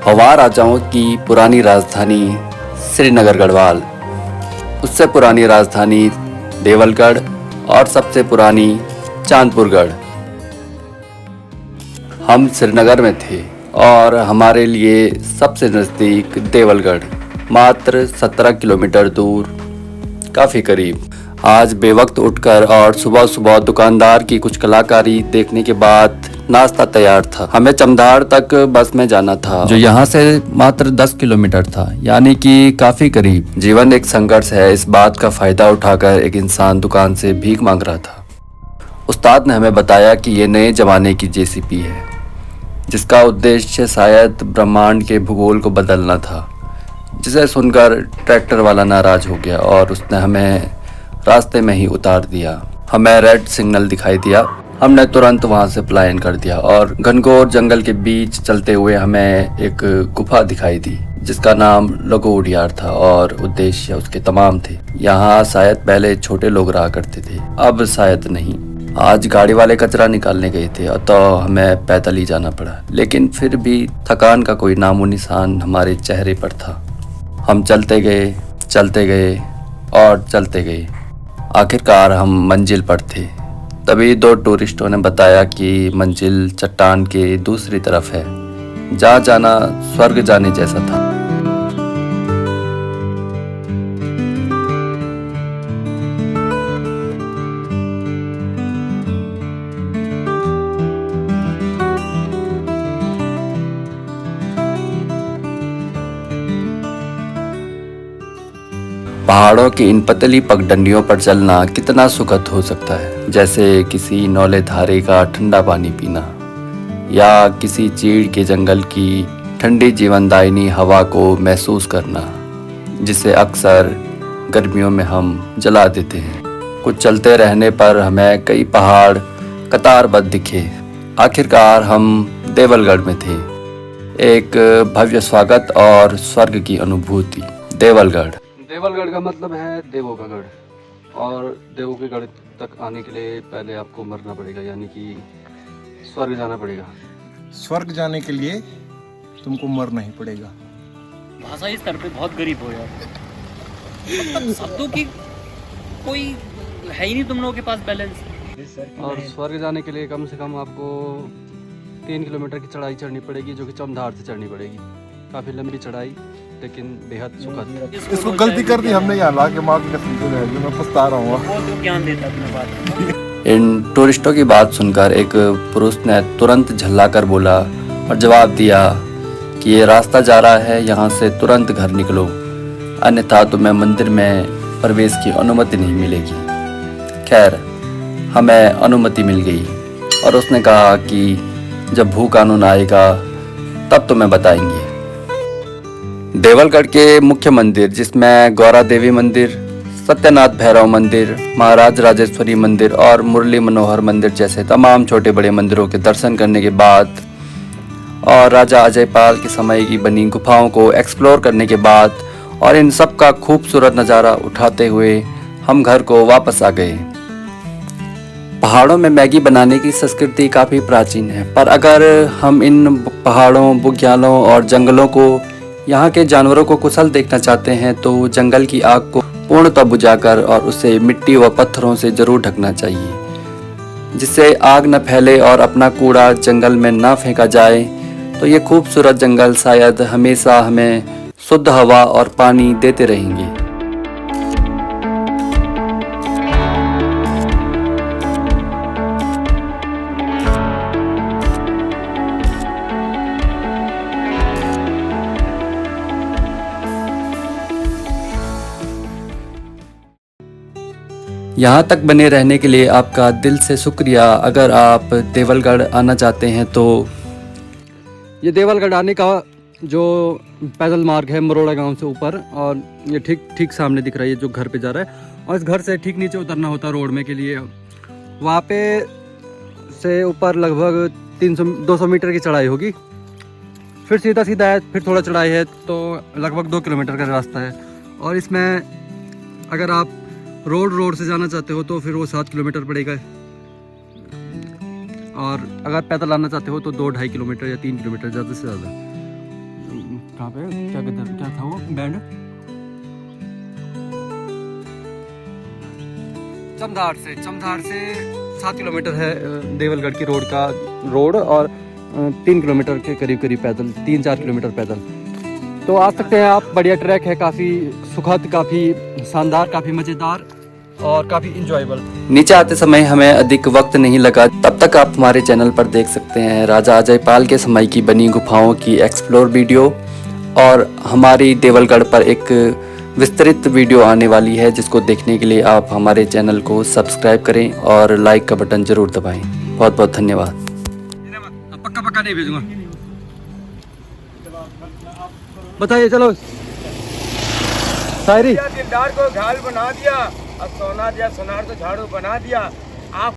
अवार राजाओं की पुरानी राजधानी श्रीनगर गढ़वाल, उससे पुरानी राजधानी देवलगढ़ और सबसे पुरानी चांदपुरगढ़। हम श्रीनगर में थे और हमारे लिए सबसे नज़दीक देवलगढ़ मात्र 17 किलोमीटर दूर, काफ़ी करीब। आज बेवक्त उठकर और सुबह सुबह दुकानदार की कुछ कलाकारी देखने के बाद नाश्ता तैयार था। हमें चमदाड़ तक बस में जाना था, जो यहाँ से मात्र 10 किलोमीटर था, यानी कि काफी करीब। जीवन एक संघर्ष है, इस बात का फायदा उठाकर एक इंसान दुकान से भीख मांग रहा था। उस्ताद ने हमें बताया कि ये नए जमाने की जेसीबी है, जिसका उद्देश्य शायद ब्रह्मांड के भूगोल को बदलना था। जिसे सुनकर ट्रैक्टर वाला नाराज हो गया और उसने हमें रास्ते में ही उतार दिया। हमें रेड सिग्नल दिखाई दिया, हमने तुरंत वहां से पलायन कर दिया और घनघोर जंगल के बीच चलते हुए हमें एक गुफा दिखाई दी, जिसका नाम लगोड़ियार था और उद्देश्य उसके तमाम थे। यहाँ शायद पहले छोटे लोग रहा करते थे, अब शायद नहीं। आज गाड़ी वाले कचरा निकालने गए थे तो हमें पैदल ही जाना पड़ा, लेकिन फिर भी थकान का कोई नामो निशान हमारे चेहरे पर था। हम चलते गए और चलते गए। आखिरकार हम मंजिल पर थे। तभी दो टूरिस्टों ने बताया कि मंजिल चट्टान के दूसरी तरफ है, जहाँ जाना स्वर्ग जाने जैसा था। पहाड़ों की इन पतली पगडंडियों पर चलना कितना सुखद हो सकता है, जैसे किसी नौले धारे का ठंडा पानी पीना या किसी चीड़ के जंगल की ठंडी जीवनदायिनी हवा को महसूस करना, जिसे अक्सर गर्मियों में हम जला देते हैं। कुछ चलते रहने पर हमें कई पहाड़ कतारबद्ध दिखे। आखिरकार हम देवलगढ़ में थे। एक भव्य स्वागत और स्वर्ग की अनुभूति। देवलगढ़ का मतलब है देवों का गढ़, और देवों के गढ़ तक आने के लिए पहले आपको मरना पड़ेगा, यानी कि स्वर्ग जाना पड़ेगा। स्वर्ग जाने के लिए तुमको मरना ही पड़ेगा। भाषा स्तर पे बहुत गरीब हो यार, मतलब शब्दों की कोई है ही नहीं तुम लोगों के पास बैलेंस। और स्वर्ग जाने के लिए कम से कम आपको 3 किलोमीटर की चढ़ाई चढ़नी पड़ेगी, जो कि चमदाड़ से चढ़नी पड़ेगी। काफ़ी लंबी चढ़ाई, लेकिन बेहद सुखद। इसको गलती कर दी हमने, यहाँ ला के मार के मैं पछता रहा हूँ। बहुत ज्ञान देता अपने बात। इन टूरिस्टों की बात सुनकर एक पुरुष ने तुरंत झल्लाकर बोला और जवाब दिया कि ये रास्ता जा रहा है, यहाँ से तुरंत घर निकलो, अन्यथा तुम्हें मंदिर में प्रवेश की अनुमति नहीं मिलेगी। खैर, हमें अनुमति मिल गई और उसने कहा कि जब भू कानून आएगा तब तुम्हें बताएंगे। देवलगढ़ के मुख्य मंदिर, जिसमें गौरा देवी मंदिर, सत्यनाथ भैरव मंदिर, महाराज राजेश्वरी मंदिर और मुरली मनोहर मंदिर जैसे तमाम छोटे बड़े मंदिरों के दर्शन करने के बाद और राजा अजयपाल के समय की बनी गुफाओं को एक्सप्लोर करने के बाद और इन सब का खूबसूरत नज़ारा उठाते हुए हम घर को वापस आ गए। पहाड़ों में मैगी बनाने की संस्कृति काफ़ी प्राचीन है, पर अगर हम इन पहाड़ों, बुग्यालों और जंगलों को, यहाँ के जानवरों को कुशल देखना चाहते हैं तो जंगल की आग को पूर्णतः बुझाकर और उसे मिट्टी व पत्थरों से जरूर ढकना चाहिए, जिससे आग न फैले और अपना कूड़ा जंगल में न फेंका जाए। तो ये खूबसूरत जंगल शायद हमेशा हमें शुद्ध हवा और पानी देते रहेंगे। यहाँ तक बने रहने के लिए आपका दिल से शुक्रिया। अगर आप देवलगढ़ आना चाहते हैं तो ये देवलगढ़ आने का जो पैदल मार्ग है मरोड़ा गांव से ऊपर, और ये ठीक सामने दिख रहा है, ये जो घर पे जा रहा है, और इस घर से ठीक नीचे उतरना होता है रोड में के लिए। वहाँ पे से ऊपर लगभग 200 मीटर की चढ़ाई होगी, फिर सीधा है, फिर थोड़ा चढ़ाई है, तो लगभग 2 किलोमीटर का रास्ता है। और इसमें अगर आप रोड से जाना चाहते हो तो फिर वो 7 किलोमीटर पड़ेगा, और अगर पैदल आना चाहते हो तो 2-2.5 किलोमीटर या 3 किलोमीटर ज़्यादा से ज़्यादा। कहाँ पे क्या था वो बैंड? चमधार से 7 किलोमीटर है देवलगढ़ की रोड और 3 किलोमीटर के करीब पैदल, 3-4 किलोमीटर पैदल तो आ सकते हैं आप। बढ़िया ट्रैक है, काफ़ी सुखद, काफ़ी शानदार, काफ़ी मज़ेदार और काफ़ी इंजॉयबल। नीचे आते समय हमें अधिक वक्त नहीं लगा, तब तक आप हमारे चैनल पर देख सकते हैं राजा अजयपाल के समय की बनी गुफाओं की एक्सप्लोर वीडियो, और हमारी देवलगढ़ पर एक विस्तृत वीडियो आने वाली है जिसको देखने के लिए आप हमारे चैनल को सब्सक्राइब करें और लाइक का बटन ज़रूर दबाएं। बहुत बहुत धन्यवाद। पक्का नहीं भेजूंगा। बताइए, चलो शायरी। दिलदार को घायल बना दिया और सोना दिया सोनार को झाड़ू बना दिया। आप